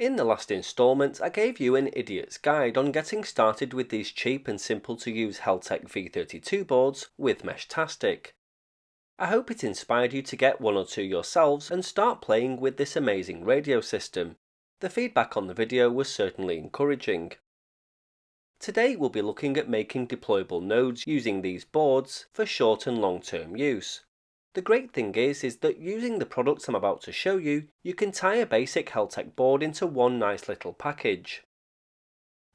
In the last installment, I gave you an idiot's guide on getting started with these cheap and simple to use heltec V32 boards with Meshtastic. I hope it inspired you to get one or two yourselves and start playing with this amazing radio system. The feedback on the video was certainly encouraging. Today we'll be looking at making deployable nodes using these boards for short and long-term use. The great thing is that using the products I'm about to show you, you can tie a basic heltec board into one nice little package.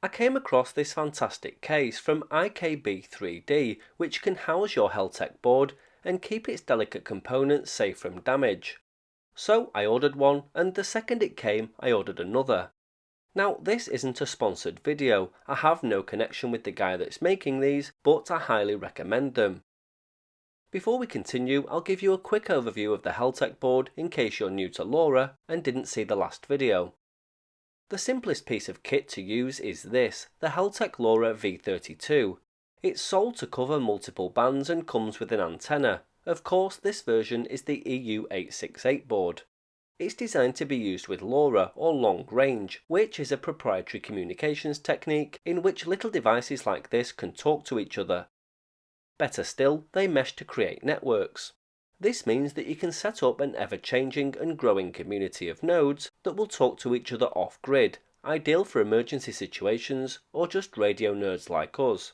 I came across this fantastic case from IKB3D which can house your heltec board and keep its delicate components safe from damage. So I ordered one, and the second it came I ordered another. Now this isn't a sponsored video, I have no connection with the guy that's making these, but I highly recommend them. Before we continue, I'll give you a quick overview of the heltec board in case you're new to LoRa and didn't see the last video. The simplest piece of kit to use is this, the heltec LoRa V32. It's sold to cover multiple bands and comes with an antenna. Of course, this version is the EU868 board. It's designed to be used with LoRa or long range, which is a proprietary communications technique in which little devices like this can talk to each other. Better still, they mesh to create networks. This means that you can set up an ever-changing and growing community of nodes that will talk to each other off-grid, ideal for emergency situations or just radio nerds like us.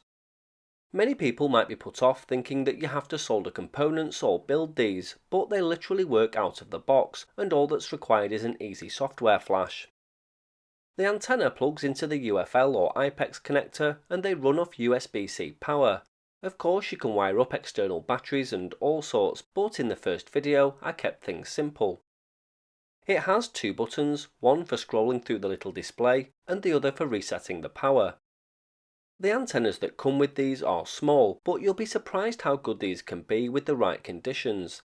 Many people might be put off thinking that you have to solder components or build these, but they literally work out of the box, and all that's required is an easy software flash. The antenna plugs into the UFL or IPEX connector and they run off USB-C power. Of course you can wire up external batteries and all sorts, but in the first video I kept things simple. It has two buttons, one for scrolling through the little display and the other for resetting the power. The antennas that come with these are small, but you'll be surprised how good these can be with the right conditions.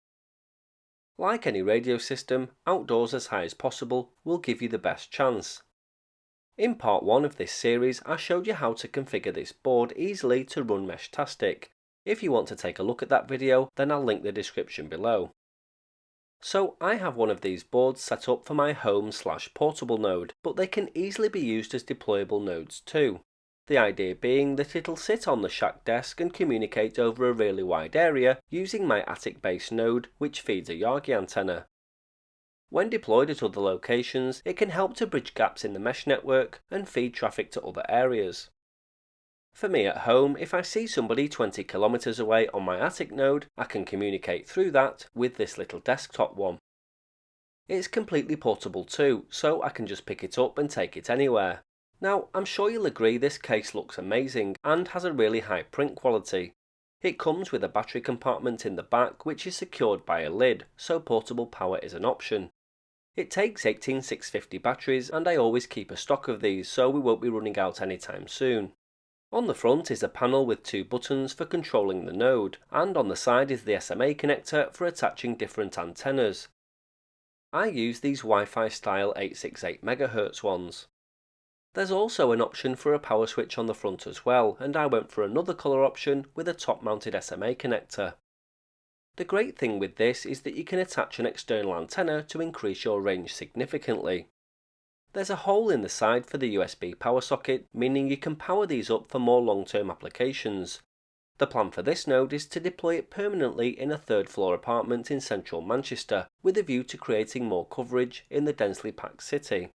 Like any radio system, outdoors as high as possible will give you the best chance. In part 1 of this series I showed you how to configure this board easily to run Meshtastic. If you want to take a look at that video, then I'll link the description below. So I have one of these boards set up for my home/portable node, but they can easily be used as deployable nodes too. The idea being that it'll sit on the shack desk and communicate over a really wide area using my attic-based node which feeds a Yagi antenna. When deployed at other locations, it can help to bridge gaps in the mesh network and feed traffic to other areas. For me at home, if I see somebody 20 kilometers away on my attic node, I can communicate through that with this little desktop one. It's completely portable too, so I can just pick it up and take it anywhere. Now, I'm sure you'll agree this case looks amazing and has a really high print quality. It comes with a battery compartment in the back which is secured by a lid, so portable power is an option. It takes 18650 batteries and I always keep a stock of these so we won't be running out anytime soon. On the front is a panel with two buttons for controlling the node, and on the side is the SMA connector for attaching different antennas. I use these Wi-Fi style 868 MHz ones. There's also an option for a power switch on the front as well, and I went for another colour option with a top-mounted SMA connector. The great thing with this is that you can attach an external antenna to increase your range significantly. There's a hole in the side for the USB power socket, meaning you can power these up for more long-term applications. The plan for this node is to deploy it permanently in a third-floor apartment in central Manchester, with a view to creating more coverage in the densely packed city.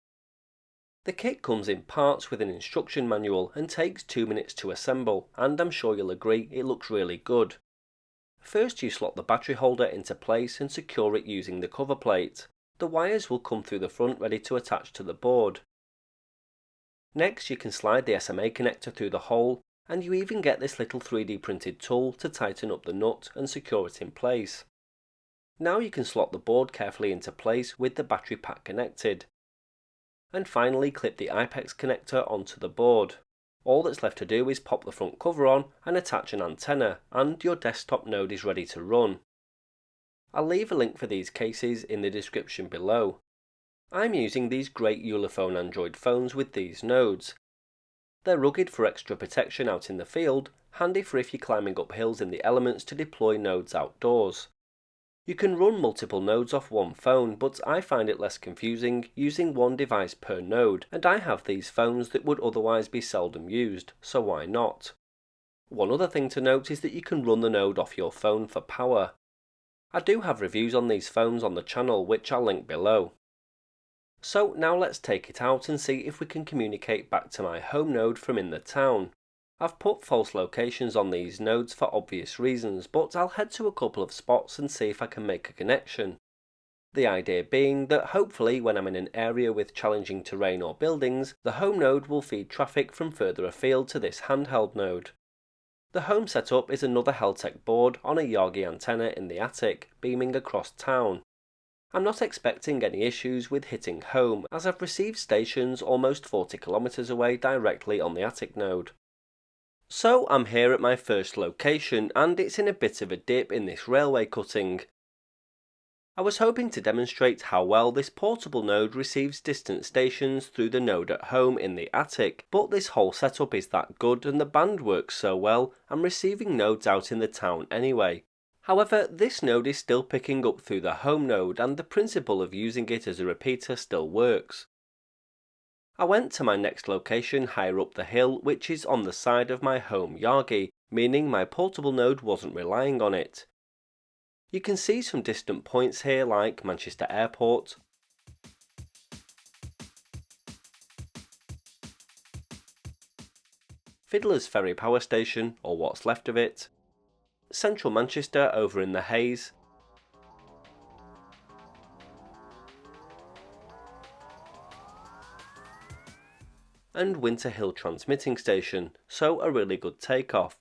The kit comes in parts with an instruction manual and takes 2 minutes to assemble, and I'm sure you'll agree it looks really good. First you slot the battery holder into place and secure it using the cover plate. The wires will come through the front ready to attach to the board. Next you can slide the SMA connector through the hole, and you even get this little 3D printed tool to tighten up the nut and secure it in place. Now you can slot the board carefully into place with the battery pack connected. And finally clip the IPEX connector onto the board. All that's left to do is pop the front cover on and attach an antenna, and your desktop node is ready to run. I'll leave a link for these cases in the description below. I'm using these great Ulefone Android phones with these nodes. They're rugged for extra protection out in the field, handy for if you're climbing up hills in the elements to deploy nodes outdoors. You can run multiple nodes off one phone, but I find it less confusing using one device per node, and I have these phones that would otherwise be seldom used, so why not? One other thing to note is that you can run the node off your phone for power. I do have reviews on these phones on the channel, which I'll link below. So now let's take it out and see if we can communicate back to my home node from in the town. I've put false locations on these nodes for obvious reasons, but I'll head to a couple of spots and see if I can make a connection. The idea being that hopefully when I'm in an area with challenging terrain or buildings, the home node will feed traffic from further afield to this handheld node. The home setup is another heltec board on a Yagi antenna in the attic, beaming across town. I'm not expecting any issues with hitting home, as I've received stations almost 40 kilometers away directly on the attic node. So I'm here at my first location, and it's in a bit of a dip in this railway cutting. I was hoping to demonstrate how well this portable node receives distant stations through the node at home in the attic, but this whole setup is that good and the band works so well, I'm receiving nodes out in the town anyway. However, this node is still picking up through the home node, and the principle of using it as a repeater still works. I went to my next location higher up the hill, which is on the side of my home Yagi, meaning my portable node wasn't relying on it. You can see some distant points here like Manchester Airport, Fiddler's Ferry Power Station, or what's left of it, Central Manchester over in the Haze, and Winter Hill Transmitting Station, so a really good takeoff.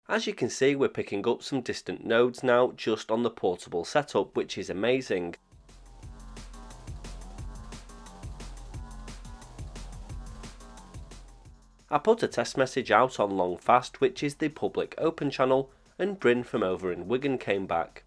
As you can see, we're picking up some distant nodes now just on the portable setup, which is amazing. I put a test message out on Long Fast, which is the public open channel, and Bryn from over in Wigan came back.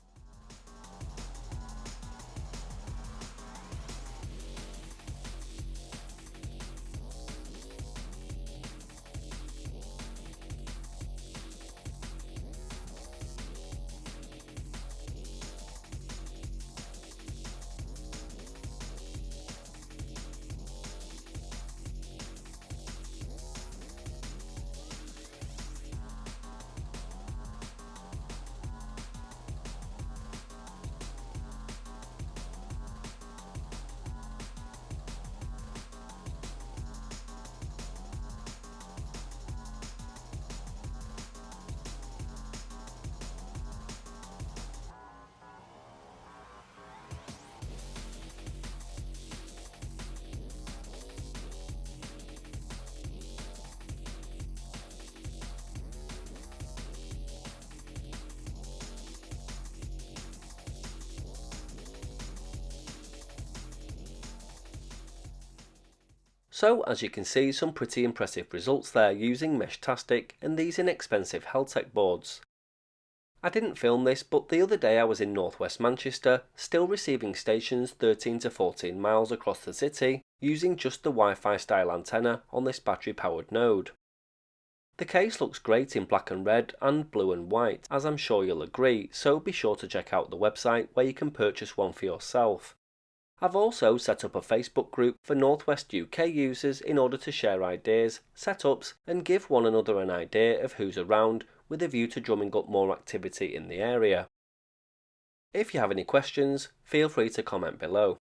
So as you can see, some pretty impressive results there using Meshtastic and these inexpensive heltec boards. I didn't film this, but the other day I was in northwest Manchester, still receiving stations 13 to 14 miles across the city, using just the Wi-Fi style antenna on this battery powered node. The case looks great in black and red and blue and white, as I'm sure you'll agree, so be sure to check out the website where you can purchase one for yourself. I've also set up a Facebook group for Northwest UK users in order to share ideas, setups, and give one another an idea of who's around with a view to drumming up more activity in the area. If you have any questions, feel free to comment below.